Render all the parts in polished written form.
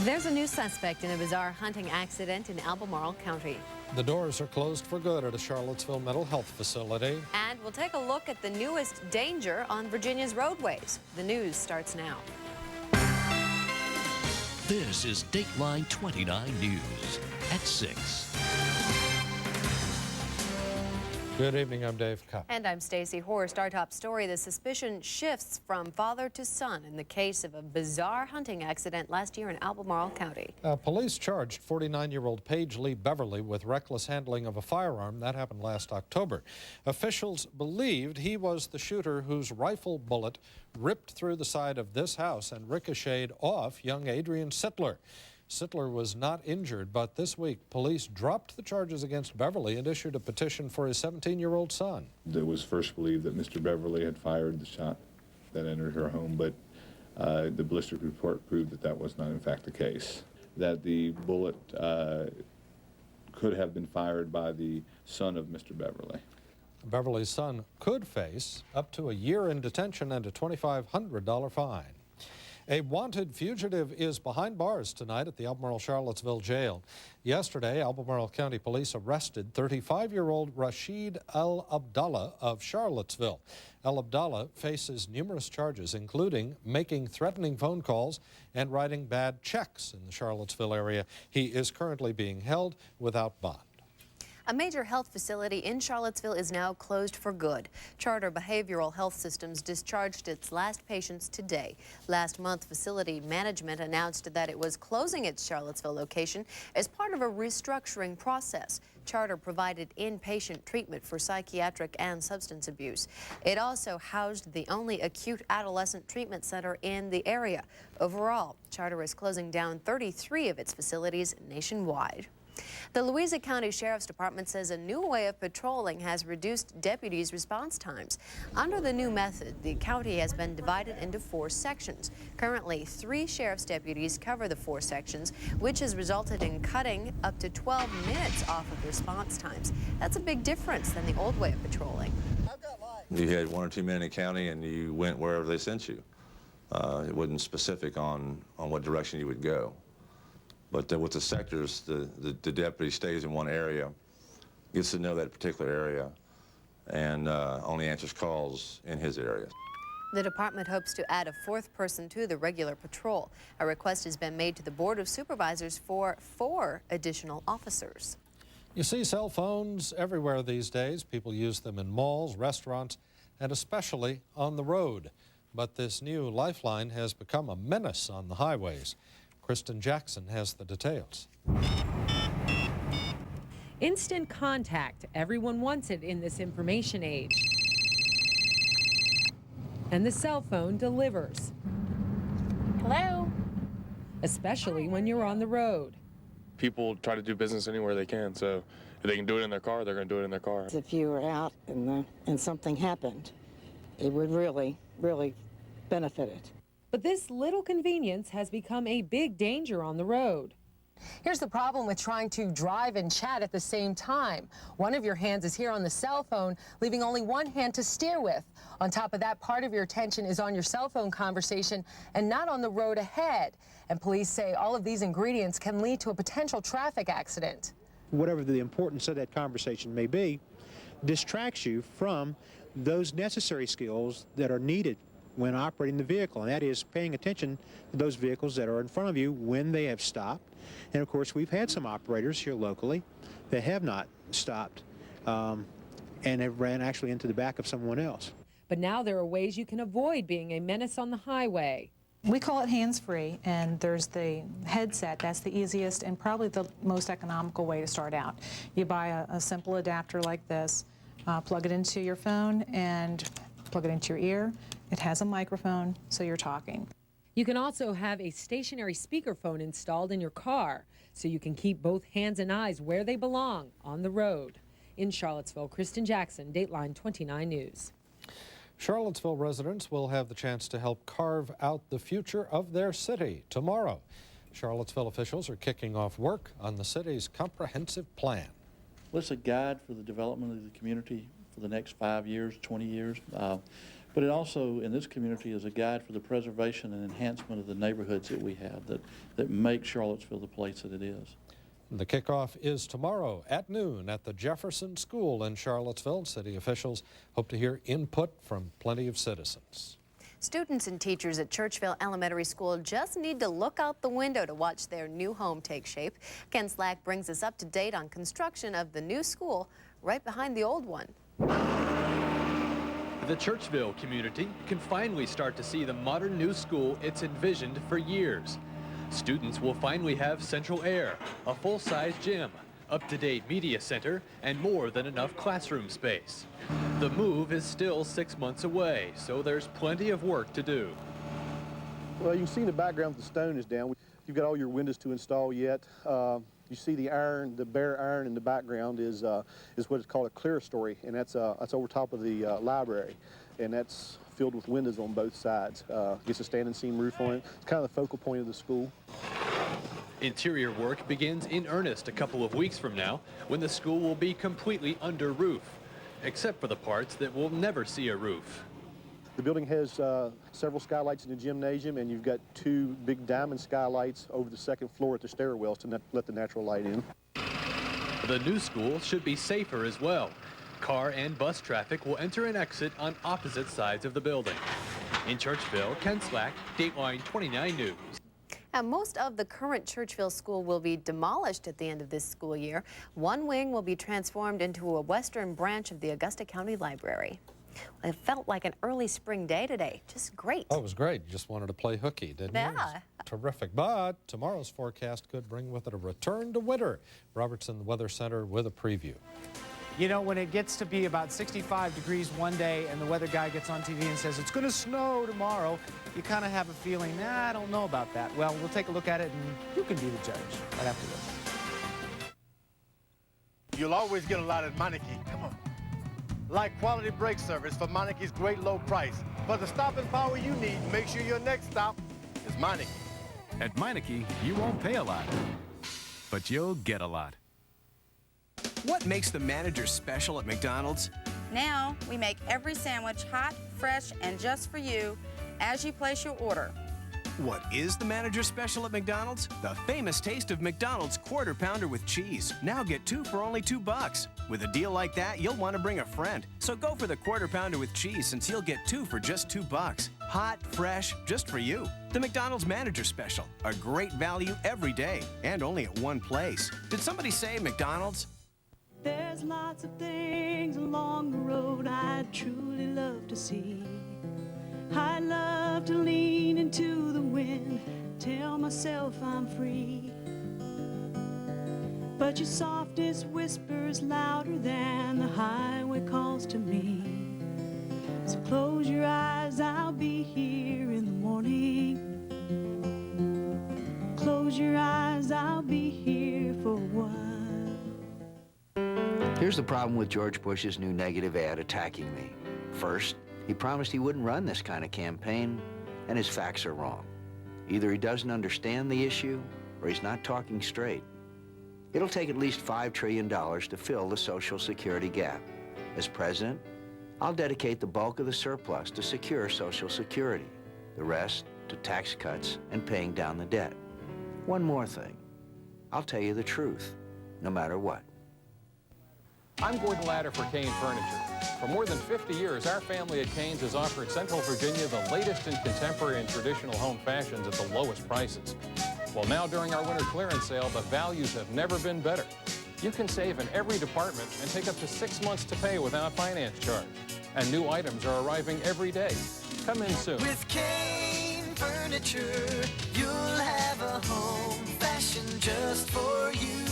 There's a new suspect in a bizarre hunting accident in Albemarle County. The doors are closed for good at a Charlottesville mental health facility. And we'll take a look at the newest danger on Virginia's roadways. The news starts now. This is Dateline 29 News at 6. Good evening, I'm Dave Cupp. And I'm Stacy Horst. Our top story, the suspicion shifts from father to son in the case of a bizarre hunting accident last year in Albemarle County. Police charged 49-year-old Paige Lee Beverly with reckless handling of a firearm. That happened last October. Officials believed he was the shooter whose rifle bullet ripped through the side of this house and ricocheted off young Adrian Sittler. Sittler was not injured, but this week police dropped the charges against Beverly and issued a petition for his 17-year-old son. It was first believed that Mr. Beverly had fired the shot that entered her home, but the ballistic report proved that that was not in fact the case. That the bullet could have been fired by the son of Mr. Beverly. Beverly's son could face up to a year in detention and a $2,500 fine. A wanted fugitive is behind bars tonight at the Albemarle Charlottesville jail. Yesterday, Albemarle County Police arrested 35-year-old Rashid Al-Abdallah of Charlottesville. Al-Abdallah faces numerous charges, including making threatening phone calls and writing bad checks in the Charlottesville area. He is currently being held without bond. A major health facility in Charlottesville is now closed for good. Charter Behavioral Health Systems discharged its last patients today. Last month, facility management announced that it was closing its Charlottesville location as part of a restructuring process. Charter provided inpatient treatment for psychiatric and substance abuse. It also housed the only acute adolescent treatment center in the area. Overall, Charter is closing down 33 of its facilities nationwide. The Louisa County Sheriff's Department says a new way of patrolling has reduced deputies' response times. Under the new method, the county has been divided into 4 sections. Currently, 3 sheriff's deputies cover the 4 sections, which has resulted in cutting up to 12 minutes off of response times. That's a big difference than the old way of patrolling. You had 1 or 2 men in the county and you went wherever they sent you. It wasn't specific on what direction you would go. But with the sectors, the deputy stays in one area, gets to know that particular area, and only answers calls in his area. The department hopes to add a 4th person to the regular patrol. A request has been made to the Board of Supervisors for 4 additional officers. You see cell phones everywhere these days. People use them in malls, restaurants, and especially on the road. But this new lifeline has become a menace on the highways. Kristen Jackson has the details. Instant contact. Everyone wants it in this information age. And the cell phone delivers. Hello? Especially when you're on the road. People try to do business anywhere they can, so if they can do it in their car, they're going to do it in their car. If you were out and something happened, it would really, really benefit it. But this little convenience has become a big danger on the road. Here's the problem with trying to drive and chat at the same time. One of your hands is here on the cell phone, leaving only one hand to steer with. On top of that, part of your attention is on your cell phone conversation and not on the road ahead. And police say all of these ingredients can lead to a potential traffic accident. Whatever the importance of that conversation may be, distracts you from those necessary skills that are needed when operating the vehicle, and that is paying attention to those vehicles that are in front of you when they have stopped. And of course, we've had some operators here locally that have not stopped and have ran actually into the back of someone else. But now there are ways you can avoid being a menace on the highway. We call it hands-free, and there's the headset. That's the easiest and probably the most economical way to start out. You buy a simple adapter like this, plug it into your phone, and plug it into your ear. It has a microphone, so you're talking. You can also have a stationary speakerphone installed in your car, so you can keep both hands and eyes where they belong, on the road. In Charlottesville, Kristen Jackson, Dateline 29 News. Charlottesville residents will have the chance to help carve out the future of their city tomorrow. Charlottesville officials are kicking off work on the city's comprehensive plan. Well, it's a guide for the development of the community for the next 5 years, 20 years. But it also, in this community, is a guide for the preservation and enhancement of the neighborhoods that we have that make Charlottesville the place that it is. The kickoff is tomorrow at noon at the Jefferson School in Charlottesville. City officials hope to hear input from plenty of citizens. Students and teachers at Churchville Elementary School just need to look out the window to watch their new home take shape. Ken Slack brings us up to date on construction of the new school right behind the old one. The Churchville community can finally start to see the modern new school it's envisioned for years. Students will finally have central air, a full-size gym, up-to-date media center, and more than enough classroom space. The move is still 6 months away, so there's plenty of work to do. Well, you can see in the background the stone is down. You've got all your windows to install yet. You see the iron, the bare iron in the background is what is called a clerestory, and that's over top of the library, and that's filled with windows on both sides. Gets a standing seam roof on it. It's kind of the focal point of the school. Interior work begins in earnest a couple of weeks from now, when the school will be completely under roof, except for the parts that will never see a roof. The building has several skylights in the gymnasium, and you've got 2 big diamond skylights over the second floor at the stairwells to let the natural light in. The new school should be safer as well. Car and bus traffic will enter and exit on opposite sides of the building. In Churchville, Ken Slack, Dateline 29 News. Now, most of the current Churchville school will be demolished at the end of this school year. One wing will be transformed into a western branch of the Augusta County Library. It felt like an early spring day today. Just great. Oh, it was great. You just wanted to play hooky, didn't you? Yeah. Terrific. But tomorrow's forecast could bring with it a return to winter. Robertson Weather Center with a preview. You know, when it gets to be about 65 degrees one day and the weather guy gets on TV and says it's going to snow tomorrow, you kind of have a feeling, nah, I don't know about that. Well, we'll take a look at it and you can be the judge right after this. You'll always get a lot at Meineke. Come on. Like quality brake service for Meineke's great low price. For the stopping power you need, make sure your next stop is Meineke. At Meineke, you won't pay a lot, but you'll get a lot. What makes the manager special at McDonald's? Now, we make every sandwich hot, fresh, and just for you as you place your order. What is the manager special at McDonald's? The famous taste of McDonald's Quarter Pounder with cheese. Now get 2 for only $2. With a deal like that, you'll want to bring a friend. So go for the Quarter Pounder with cheese, since you'll get 2 for just $2. Hot, fresh, just for you. The McDonald's Manager Special. A great value every day, and only at one place. Did somebody say McDonald's? There's lots of things along the road I'd truly love to see. I'd love to lean into the wind, tell myself I'm free. But your softest whisper's louder than the highway calls to me. So close your eyes, I'll be here in the morning. Close your eyes, I'll be here for a while. Here's the problem with George Bush's new negative ad attacking me. First, he promised he wouldn't run this kind of campaign, and his facts are wrong. Either he doesn't understand the issue, or he's not talking straight. It'll take at least $5 trillion to fill the Social Security gap. As president, I'll dedicate the bulk of the surplus to secure Social Security, the rest to tax cuts and paying down the debt. One more thing, I'll tell you the truth, no matter what. I'm Gordon Ladder for Kane Furniture. For more than 50 years, our family at Kane's has offered Central Virginia the latest in contemporary and traditional home fashions at the lowest prices. Well, now during our winter clearance sale, the values have never been better. You can save in every department and take up to 6 months to pay without finance charge. And new items are arriving every day. Come in soon. With Kane Furniture, you'll have a home fashion just for you.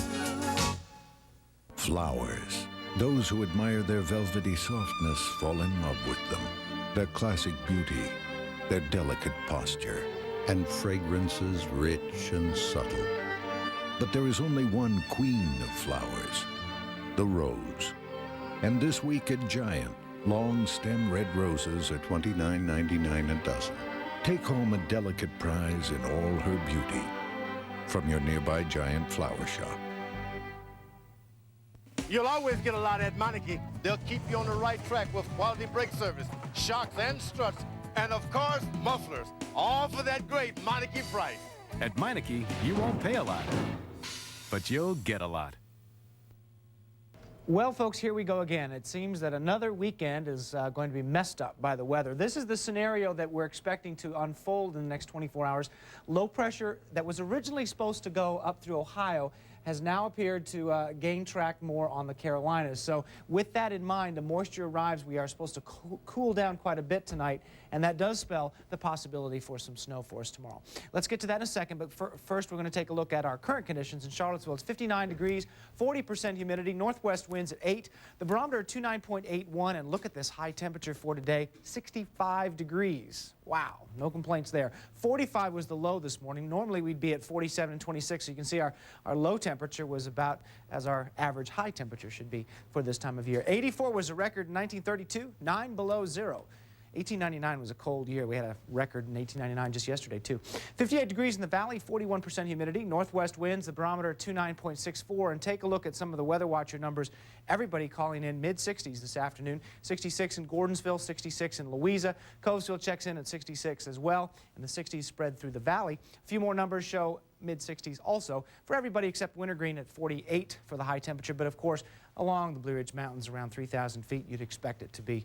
Flowers. Those who admire their velvety softness fall in love with them. Their classic beauty, their delicate posture, and fragrances rich and subtle. But there is only one queen of flowers, the rose. And this week at Giant, long stem red roses are $29.99 a dozen. Take home a delicate prize in all her beauty from your nearby Giant flower shop. You'll always get a lot at Meineke. They'll keep you on the right track with quality brake service, shocks and struts, and of course, mufflers. All for that great Meineke price. At Meineke, you won't pay a lot, but you'll get a lot. Well, folks, here we go again. It seems that another weekend is going to be messed up by the weather. This is the scenario that we're expecting to unfold in the next 24 hours. Low pressure that was originally supposed to go up through Ohio has now appeared to gain track more on the Carolinas. So with that in mind, the moisture arrives. We are supposed to cool down quite a bit tonight, and that does spell the possibility for some snow for us tomorrow. Let's get to that in a second, but first we're going to take a look at our current conditions in Charlottesville. It's 59 degrees, 40% humidity, northwest winds at 8, the barometer at 29.81, and look at this high temperature for today, 65 degrees. Wow, no complaints there. 45 was the low this morning. Normally we'd be at 47 and 26, so you can see our low temperature was about as our average high temperature should be for this time of year. 84 was a record in 1932, 9 below zero. 1899 was a cold year. We had a record in 1899 just yesterday, too. 58 degrees in the valley, 41% humidity, northwest winds, the barometer 29.64. And take a look at some of the Weather Watcher numbers. Everybody calling in mid-60s this afternoon. 66 in Gordonsville, 66 in Louisa. Covesville checks in at 66 as well, and the 60s spread through the valley. A few more numbers show mid-60s also for everybody except Wintergreen at 48 for the high temperature. But, of course, along the Blue Ridge Mountains around 3,000 feet, you'd expect it to be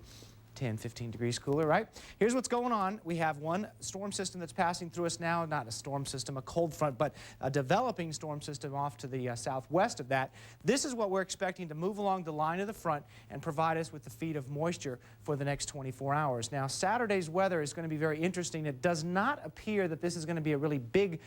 10, 15 degrees cooler, right? Here's what's going on. We have one storm system that's passing through us now, not a storm system, a cold front, but a developing storm system off to the southwest of that. This is what we're expecting to move along the line of the front and provide us with the feed of moisture for the next 24 hours. Now, Saturday's weather is going to be very interesting. It does not appear that this is going to be a really big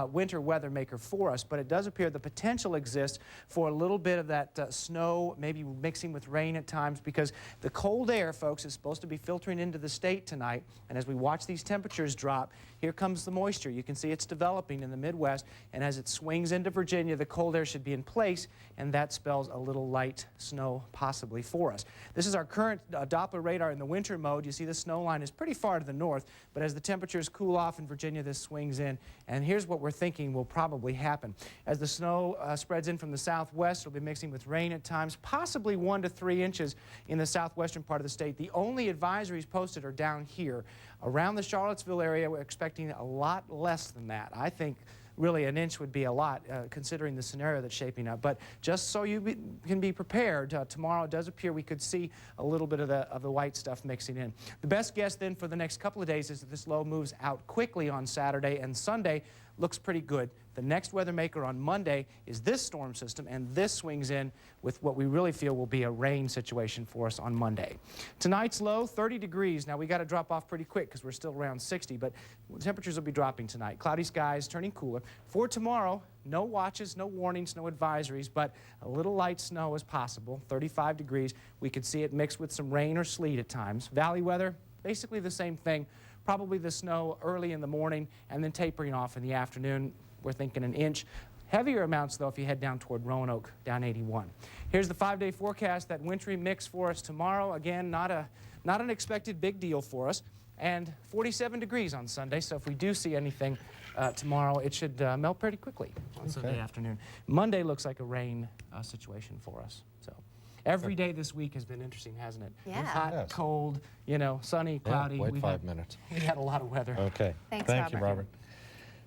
winter weather maker for us, but it does appear the potential exists for a little bit of that snow, maybe mixing with rain at times, because the cold air, folks, is supposed to be filtering into the state tonight, and as we watch these temperatures drop, here comes the moisture. You can see it's developing in the Midwest, and as it swings into Virginia, the cold air should be in place, and that spells a little light snow possibly for us. This is our current Doppler radar in the winter mode. You see the snow line is pretty far to the north, but as the temperatures cool off in Virginia, this swings in, and here's what we're thinking will probably happen. As the snow spreads in from the southwest, it'll be mixing with rain at times, possibly 1 to 3 inches in the southwestern part of the state. The only advisories posted are down here. Around the Charlottesville area, we're expecting a lot less than that. I think really an inch would be a lot considering the scenario that's shaping up. But just so you can be prepared, tomorrow it does appear we could see a little bit of the white stuff mixing in. The best guess then for the next couple of days is that this low moves out quickly on Saturday, and Sunday looks pretty good. The next weather maker on Monday is this storm system, and this swings in with what we really feel will be a rain situation for us on Monday. Tonight's low, 30 degrees. Now, we got to drop off pretty quick because we're still around 60, but temperatures will be dropping tonight. Cloudy skies turning cooler. For tomorrow, no watches, no warnings, no advisories, but a little light snow is possible, 35 degrees. We could see it mixed with some rain or sleet at times. Valley weather, basically the same thing. Probably the snow early in the morning and then tapering off in the afternoon. We're thinking an inch. Heavier amounts, though, if you head down toward Roanoke, down 81. Here's the 5-day forecast, that wintry mix for us tomorrow. Again, not an expected big deal for us. And 47 degrees on Sunday, so if we do see anything tomorrow, it should melt pretty quickly on Sunday afternoon. Monday looks like a rain situation for us. So every day this week has been interesting, hasn't it? Yeah. Hot, cold, you know, sunny, cloudy. Yeah, wait 5 minutes. We had a lot of weather. Okay. Thank you, Robert.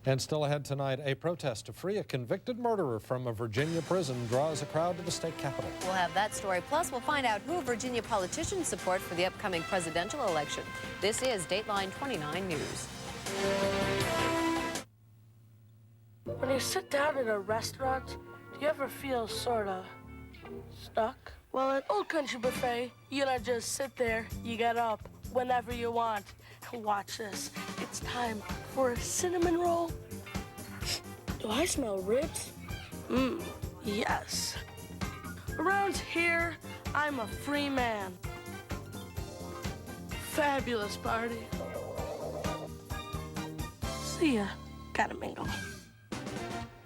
And still ahead tonight, a protest to free a convicted murderer from a Virginia prison draws a crowd to the state capitol. We'll have that story. Plus, we'll find out who Virginia politicians support for the upcoming presidential election. This is Dateline 29 News. When you sit down in a restaurant, do you ever feel sort of stuck? Well, at Old Country Buffet, you don't just sit there. You get up whenever you want. Watch this. It's time for a cinnamon roll. Do I smell ribs? Yes. Around here, I'm a free man. Fabulous party. See ya. Gotta mingle.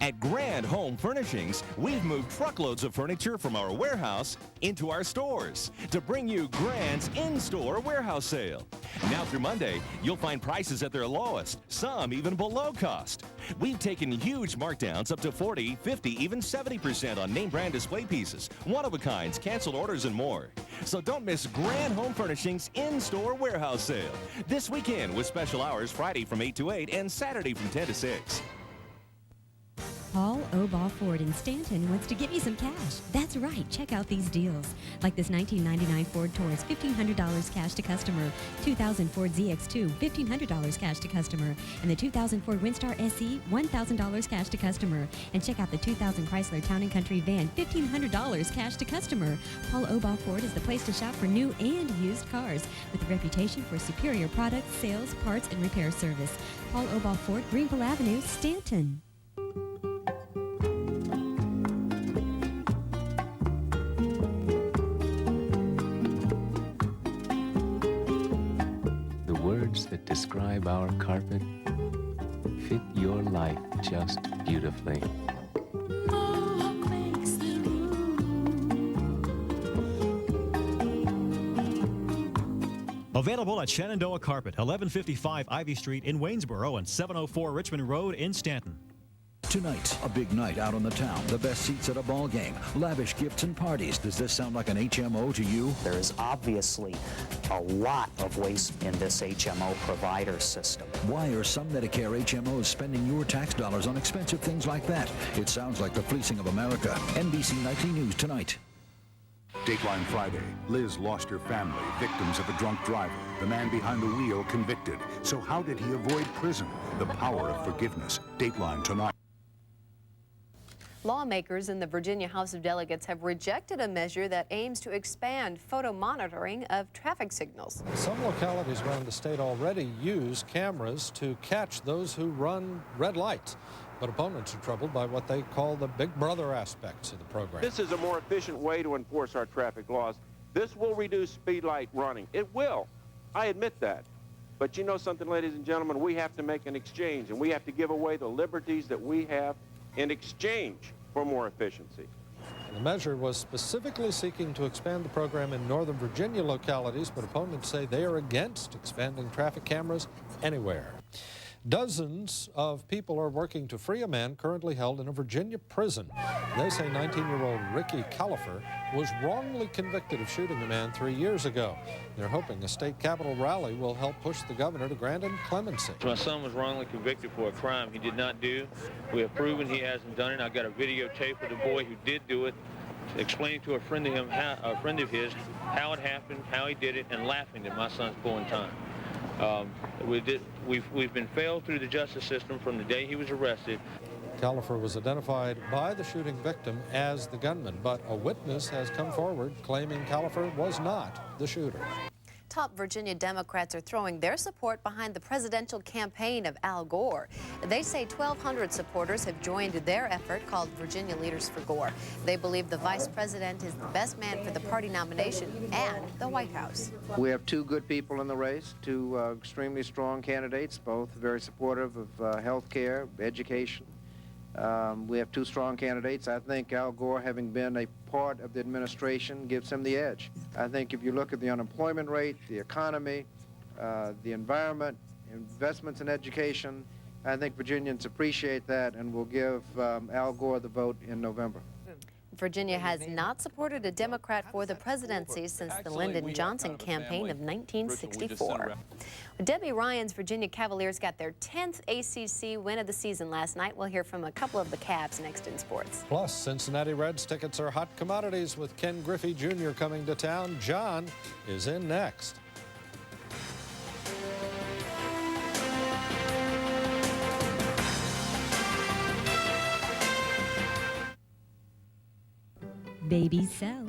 At Grand Home Furnishings, we've moved truckloads of furniture from our warehouse into our stores to bring you Grand's in-store warehouse sale. Now through Monday, you'll find prices at their lowest, some even below cost. We've taken huge markdowns up to 40, 50, even 70% on name brand display pieces, one-of-a-kinds, canceled orders, and more. So don't miss Grand Home Furnishings in-store warehouse sale this weekend with special hours Friday from 8 to 8 and Saturday from 10 to 6. Paul Obaugh Ford in Stanton wants to give you some cash. That's right, check out these deals. Like this 1999 Ford Taurus, $1,500 cash to customer. 2000 Ford ZX2, $1,500 cash to customer. And the 2000 Ford Windstar SE, $1,000 cash to customer. And check out the 2000 Chrysler Town & Country van, $1,500 cash to customer. Paul Obaugh Ford is the place to shop for new and used cars with a reputation for superior products, sales, parts, and repair service. Paul Obaugh Ford, Greenville Avenue, Stanton. Words that describe our carpet fit your life just beautifully. Available at Shenandoah Carpet, 1155 Ivy Street in Waynesboro and 704 Richmond Road in Stanton. Tonight, a big night out on the town. The best seats at a ball game. Lavish gifts and parties. Does this sound like an HMO to you? There is obviously a lot of waste in this HMO provider system. Why are some Medicare HMOs spending your tax dollars on expensive things like that? It sounds like the fleecing of America. NBC Nightly News tonight. Dateline Friday. Liz lost her family, victims of a drunk driver. The man behind the wheel convicted. So how did he avoid prison? The power of forgiveness. Dateline tonight. Lawmakers in the Virginia House of Delegates have rejected a measure that aims to expand photo monitoring of traffic signals. Some localities around the state already use cameras to catch those who run red lights. But opponents are troubled by what they call the Big Brother aspects of the program. This is a more efficient way to enforce our traffic laws. This will reduce speed light running. It will. I admit that. But you know something, ladies and gentlemen, we have to make an exchange, and we have to give away the liberties that we have in exchange for more efficiency. The measure was specifically seeking to expand the program in Northern Virginia localities, but opponents say they are against expanding traffic cameras anywhere. Dozens of people are working to free a man currently held in a Virginia prison. They say 19-year-old Ricky Califer was wrongly convicted of shooting a man 3 years ago. They're hoping a state capitol rally will help push the governor to grant him clemency. My son was wrongly convicted for a crime he did not do. We have proven he hasn't done it. I got a videotape of the boy who did do it, explaining to a friend of his how it happened, how he did it, and laughing at my son's pulling time. We've been failed through the justice system from the day he was arrested. Califer was identified by the shooting victim as the gunman, but a witness has come forward claiming Califer was not the shooter. Top Virginia Democrats are throwing their support behind the presidential campaign of Al Gore. They say 1,200 supporters have joined their effort called Virginia Leaders for Gore. They believe the vice president is the best man for the party nomination and the White House. We have two good people in the race, two extremely strong candidates, both very supportive of health care, education. We have two strong candidates. I think Al Gore, having been a part of the administration, gives him the edge. I think if you look at the unemployment rate, the economy, the environment, investments in education, I think Virginians appreciate that and will give Al Gore the vote in November. Virginia has not supported a Democrat for the presidency since the Lyndon Johnson campaign of 1964. Debbie Ryan's Virginia Cavaliers got their 10th ACC win of the season last night. We'll hear from a couple of the Cavs next in sports. Plus, Cincinnati Reds tickets are hot commodities with Ken Griffey Jr. coming to town. John is in next. Babies sell.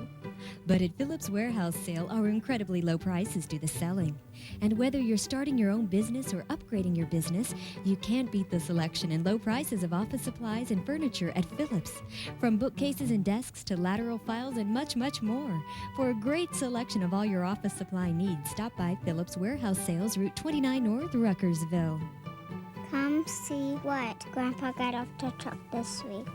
But at Phillips Warehouse Sale, our incredibly low prices do the selling. And whether you're starting your own business or upgrading your business, you can't beat the selection and low prices of office supplies and furniture at Phillips. From bookcases and desks to lateral files and much, much more. For a great selection of all your office supply needs, stop by Phillips Warehouse Sales, Route 29 North, Ruckersville. Come come see what Grandpa got off the truck this week.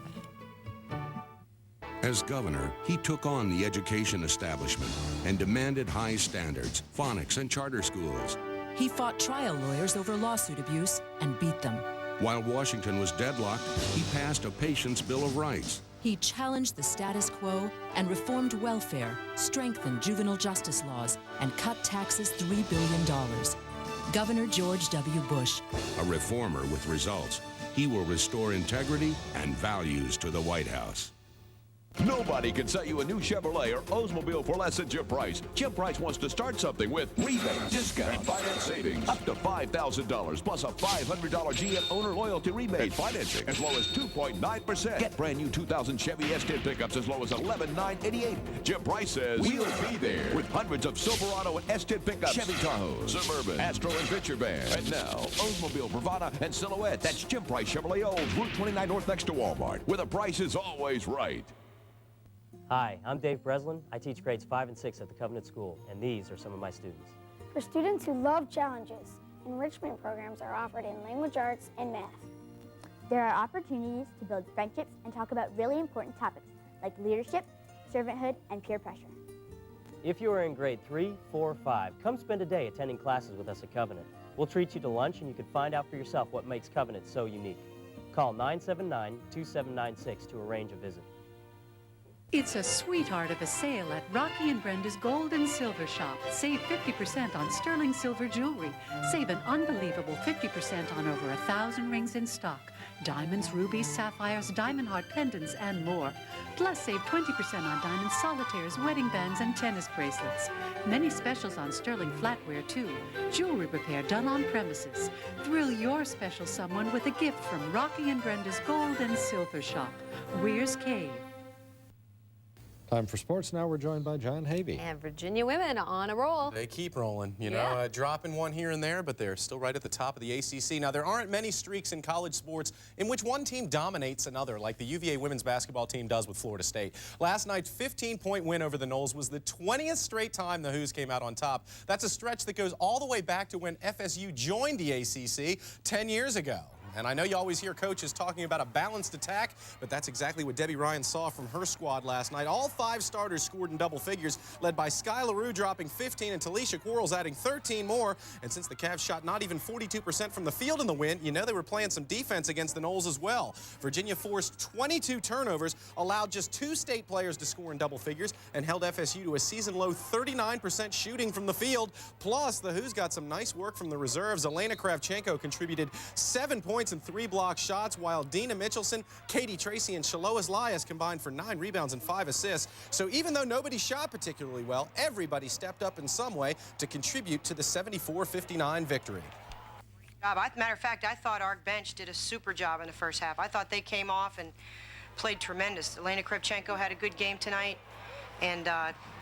As governor, he took on the education establishment and demanded high standards, phonics, and charter schools. He fought trial lawyers over lawsuit abuse and beat them. While Washington was deadlocked, he passed a Patient's Bill of Rights. He challenged the status quo and reformed welfare, strengthened juvenile justice laws, and cut taxes $3 billion. Governor George W. Bush. A reformer with results. He will restore integrity and values to the White House. Nobody can sell you a new Chevrolet or Oldsmobile for less than Jim Price. Jim Price wants to start something with rebates, discount, finance savings, up to $5,000, plus a $500 GM owner loyalty rebate, financing as low as 2.9%. Get brand new 2000 Chevy S10 pickups as low as $11,988. Jim Price says we'll be there with hundreds of Silverado and S10 pickups, Chevy Tahoes, Suburban, Astro, and Venture Van. And now, Oldsmobile, Bravada, and Silhouette. That's Jim Price Chevrolet Olds, Route 29 North next to Walmart, where the price is always right. Hi, I'm Dave Breslin. I teach grades 5 and 6 at the Covenant School, and these are some of my students. For students who love challenges, enrichment programs are offered in language arts and math. There are opportunities to build friendships and talk about really important topics like leadership, servanthood, and peer pressure. If you are in grade 3, 4, or 5, come spend a day attending classes with us at Covenant. We'll treat you to lunch, and you can find out for yourself what makes Covenant so unique. Call 979-2796 to arrange a visit. It's a sweetheart of a sale at Rocky and Brenda's Gold and Silver Shop. Save 50% on sterling silver jewelry. Save an unbelievable 50% on over 1,000 rings in stock. Diamonds, rubies, sapphires, diamond heart pendants, and more. Plus, save 20% on diamond solitaires, wedding bands, and tennis bracelets. Many specials on sterling flatware, too. Jewelry repair done on premises. Thrill your special someone with a gift from Rocky and Brenda's Gold and Silver Shop. Weir's Cave. Time for sports. Now we're joined by John Havey. And Virginia women on a roll. They keep rolling, you know, dropping one here and there, but they're still right at the top of the ACC. Now, there aren't many streaks in college sports in which one team dominates another, like the UVA women's basketball team does with Florida State. Last night's 15-point win over the Noles was the 20th straight time the Hoos came out on top. That's a stretch that goes all the way back to when FSU joined the ACC 10 years ago. And I know you always hear coaches talking about a balanced attack, but that's exactly what Debbie Ryan saw from her squad last night. All 5 starters scored in double figures, led by Sky LaRue dropping 15 and Talisha Quarles adding 13 more. And since the Cavs shot not even 42% from the field in the win, you know they were playing some defense against the Noles as well. Virginia forced 22 turnovers, allowed just 2 state players to score in double figures, and held FSU to a season-low 39% shooting from the field. Plus, the Hoos got some nice work from the reserves. Elena Kravchenko contributed 7 points and 3 block shots, while Dina Mitchelson, Katie Tracy, and Shalois Lias combined for 9 rebounds and 5 assists. So even though nobody shot particularly well, everybody stepped up in some way to contribute to the 74-59 victory. Matter of fact, I thought our bench did a super job in the first half. I thought they came off and played tremendous. Elena Kravchenko had a good game tonight, and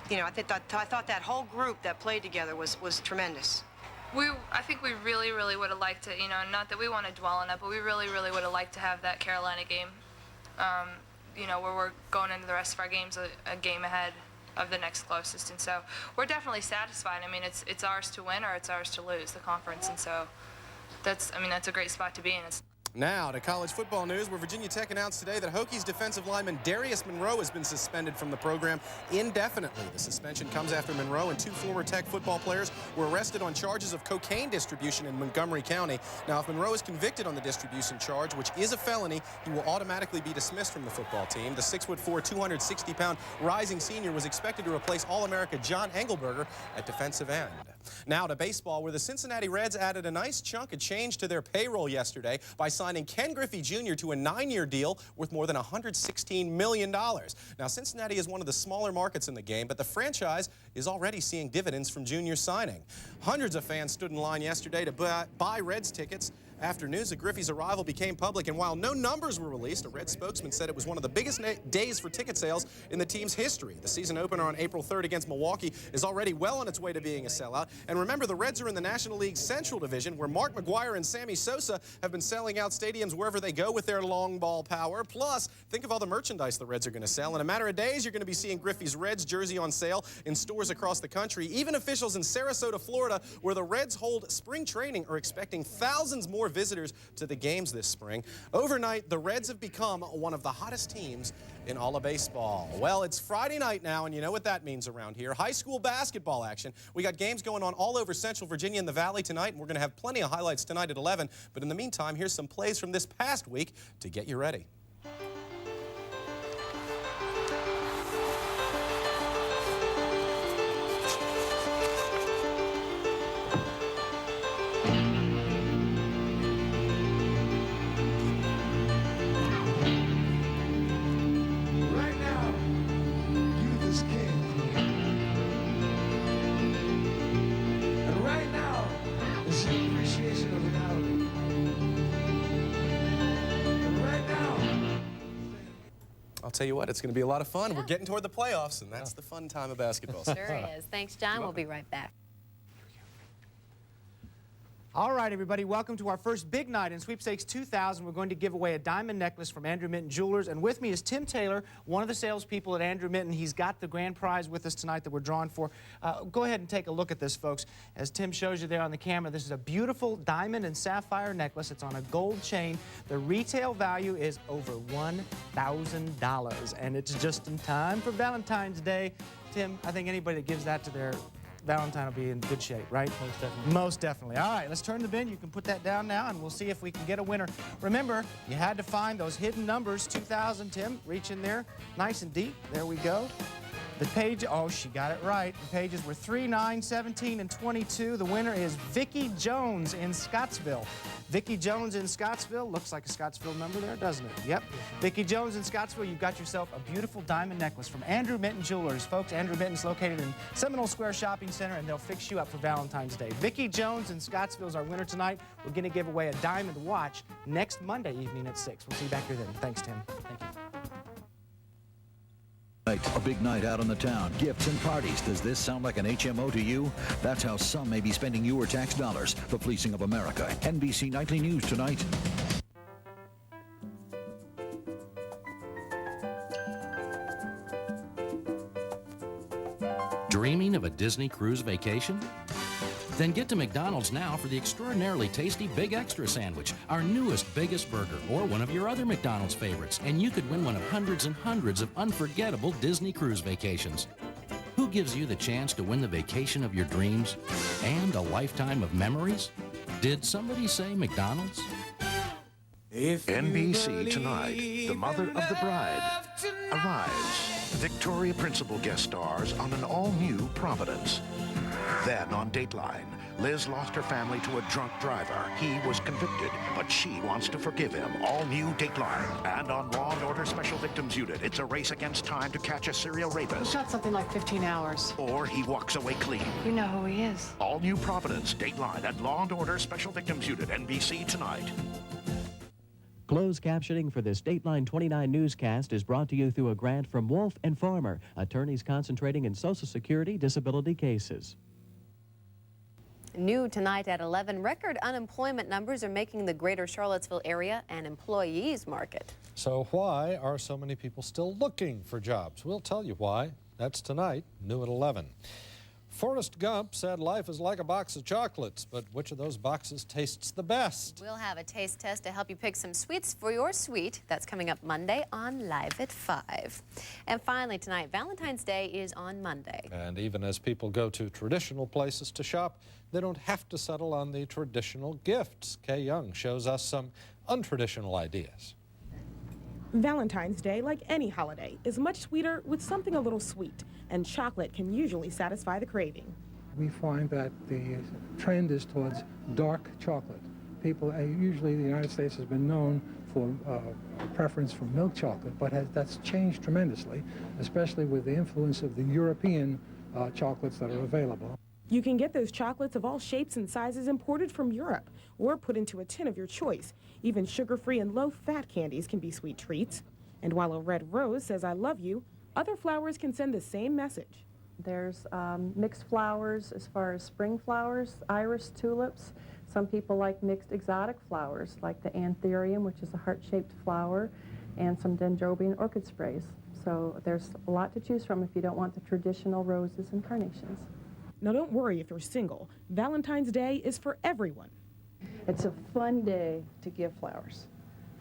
you know, I thought that whole group that played together was tremendous. I think we really would have liked to, you know, not that we want to dwell on it, but we really would have liked to have that Carolina game, you know, where we're going into the rest of our games a game ahead of the next closest. And so we're definitely satisfied. I mean, it's ours to win or it's ours to lose, the conference. And so that's a great spot to be in. Now to college football news, where Virginia Tech announced today that Hokies defensive lineman Darius Monroe has been suspended from the program indefinitely. The suspension comes after Monroe and 2 former Tech football players were arrested on charges of cocaine distribution in Montgomery County. Now, if Monroe is convicted on the distribution charge, which is a felony, he will automatically be dismissed from the football team. The 6'4", 260-pound rising senior was expected to replace All-America John Engelberger at defensive end. Now to baseball, where the Cincinnati Reds added a nice chunk of change to their payroll yesterday by signing Ken Griffey Jr. to a 9-year deal worth more than $116 million. Now, Cincinnati is one of the smaller markets in the game, but the franchise is already seeing dividends from Jr.'s signing. Hundreds of fans stood in line yesterday to buy Reds tickets after news of Griffey's arrival became public, and while no numbers were released, a Reds spokesman said it was one of the biggest days for ticket sales in the team's history. The season opener on April 3rd against Milwaukee is already well on its way to being a sellout. And remember, the Reds are in the National League's Central Division, where Mark McGwire and Sammy Sosa have been selling out stadiums wherever they go with their long ball power. Plus, think of all the merchandise the Reds are going to sell. In a matter of days, you're going to be seeing Griffey's Reds jersey on sale in stores across the country. Even officials in Sarasota, Florida, where the Reds hold spring training, are expecting thousands more visitors to the games this spring. Overnight, the Reds have become one of the hottest teams in all of baseball. Well, it's Friday night now, and you know what that means around here. High school basketball action. We got games going on all over Central Virginia and the Valley tonight, and we're going to have plenty of highlights tonight at 11. But in the meantime, here's some plays from this past week to get you ready. I'll tell you what, it's going to be a lot of fun. We're getting toward the playoffs, and that's the fun time of basketball. Sure is. Thanks, John. We'll be right back. All right, everybody, welcome to our first big night in Sweepstakes 2000. We're going to give away a diamond necklace from Andrew Minton Jewelers, and with me is Tim Taylor, one of the salespeople at Andrew Minton. He's got the grand prize with us tonight that we're drawing for. Go ahead and take a look at this, folks. As Tim shows you there on the camera, this is a beautiful diamond and sapphire necklace. It's on a gold chain. The retail value is over $1,000, and it's just in time for Valentine's Day. Tim, I think anybody that gives that to their Valentine will be in good shape, right? Most definitely. Most definitely. All right, let's turn the bin. You can put that down now, and we'll see if we can get a winner. Remember, you had to find those hidden numbers, 2000, Tim. Reach in there, nice and deep. There we go. The page, oh, she got it right. The pages were 3, 9, 17, and 22. The winner is Vicki Jones in Scottsville. Vicki Jones in Scottsville. Looks like a Scottsville number there, doesn't it? Yep. Vicki Jones in Scottsville, you've got yourself a beautiful diamond necklace from Andrew Minton Jewelers. Folks, Andrew Minton's located in Seminole Square Shopping Center, and they'll fix you up for Valentine's Day. Vicki Jones in Scottsville is our winner tonight. We're going to give away a diamond watch next Monday evening at 6. We'll see you back here then. Thanks, Tim. Thank you. A big night out on the town, gifts and parties. Does this sound like an HMO to you? That's how some may be spending your tax dollars. The fleecing of America. NBC Nightly News tonight. Dreaming of a Disney cruise vacation? Then get to McDonald's now for the extraordinarily tasty Big Extra Sandwich, our newest, biggest burger, or one of your other McDonald's favorites, and you could win one of hundreds and hundreds of unforgettable Disney cruise vacations. Who gives you the chance to win the vacation of your dreams and a lifetime of memories? Did somebody say McDonald's? NBC Tonight, the mother of the bride arrives. Victoria Principal guest stars on an all-new Providence. Then on Dateline, Liz lost her family to a drunk driver. He was convicted, but she wants to forgive him. All new Dateline. And on Law & Order Special Victims Unit, it's a race against time to catch a serial rapist. We shot something like 15 hours. Or he walks away clean. You know who he is. All new Providence, Dateline, and Law & Order Special Victims Unit, NBC Tonight. Closed captioning for this Dateline 29 newscast is brought to you through a grant from Wolf and Farmer, attorneys concentrating in Social Security disability cases. New tonight at 11, record unemployment numbers are making the greater Charlottesville area an employees market. So why are so many people still looking for jobs? We'll tell you why. That's tonight, new at 11. Forrest Gump said life is like a box of chocolates, but which of those boxes tastes the best? We'll have a taste test to help you pick some sweets for your sweet. That's coming up Monday on Live at 5. And finally tonight, Valentine's Day is on Monday. And even as people go to traditional places to shop, they don't have to settle on the traditional gifts. Kay Young shows us some untraditional ideas. Valentine's Day, like any holiday, is much sweeter with something a little sweet, and chocolate can usually satisfy the craving. We find that the trend is towards dark chocolate. People, usually the United States has been known for a preference for milk chocolate, but that's changed tremendously, especially with the influence of the European chocolates that are available. You can get those chocolates of all shapes and sizes imported from Europe or put into a tin of your choice. Even sugar-free and low-fat candies can be sweet treats. And while a red rose says I love you, other flowers can send the same message. There's mixed flowers as far as spring flowers, iris, tulips. Some people like mixed exotic flowers like the anthurium, which is a heart-shaped flower, and some dendrobium orchid sprays. So there's a lot to choose from if you don't want the traditional roses and carnations. Now don't worry if you're single. Valentine's Day is for everyone. It's a fun day to give flowers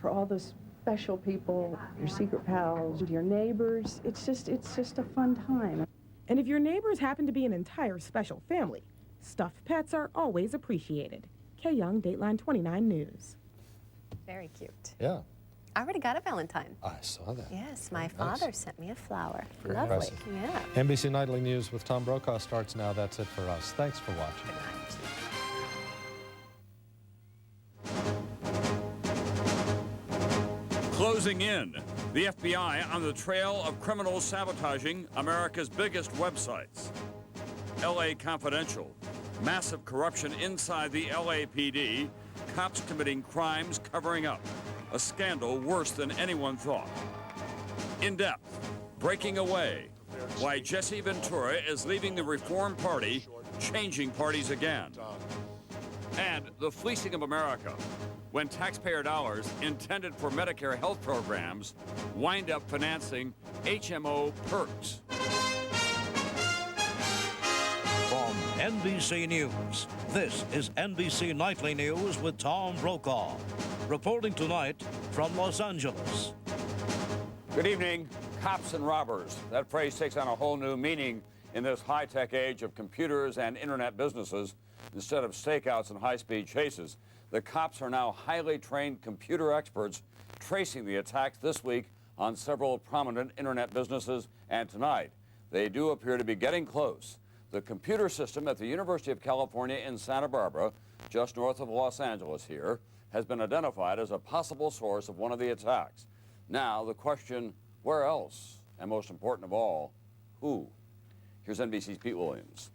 for all those special people, your secret pals, your neighbors. It's just a fun time. And if your neighbors happen to be an entire special family, stuffed pets are always appreciated. Kay Young, Dateline 29 News. Very cute. Yeah. I already got a Valentine. I saw that. Yes, my Nice. father sent me a flower. Very Lovely. impressive. Yeah. NBC Nightly News with Tom Brokaw starts now. That's it for us. Thanks for watching. Closing in, the FBI on the trail of criminals sabotaging America's biggest websites. LA Confidential, massive corruption inside the LAPD, cops committing crimes covering up. A scandal worse than anyone thought. In depth, breaking away, why Jesse Ventura is leaving the Reform Party, changing parties again. And the fleecing of America, when taxpayer dollars intended for Medicare health programs wind up financing HMO perks. From NBC News, this is NBC Nightly News with Tom Brokaw. Reporting tonight from Los Angeles. Good evening. Cops and robbers. That phrase takes on a whole new meaning in this high-tech age of computers and internet businesses. Instead of stakeouts and high-speed chases, the cops are now highly trained computer experts tracing the attacks this week on several prominent internet businesses, and tonight they do appear to be getting close. The computer system at the University of California in Santa Barbara, just north of Los Angeles here, has been identified as a possible source of one of the attacks. Now the question, where else? And most important of all, who? Here's NBC's Pete Williams.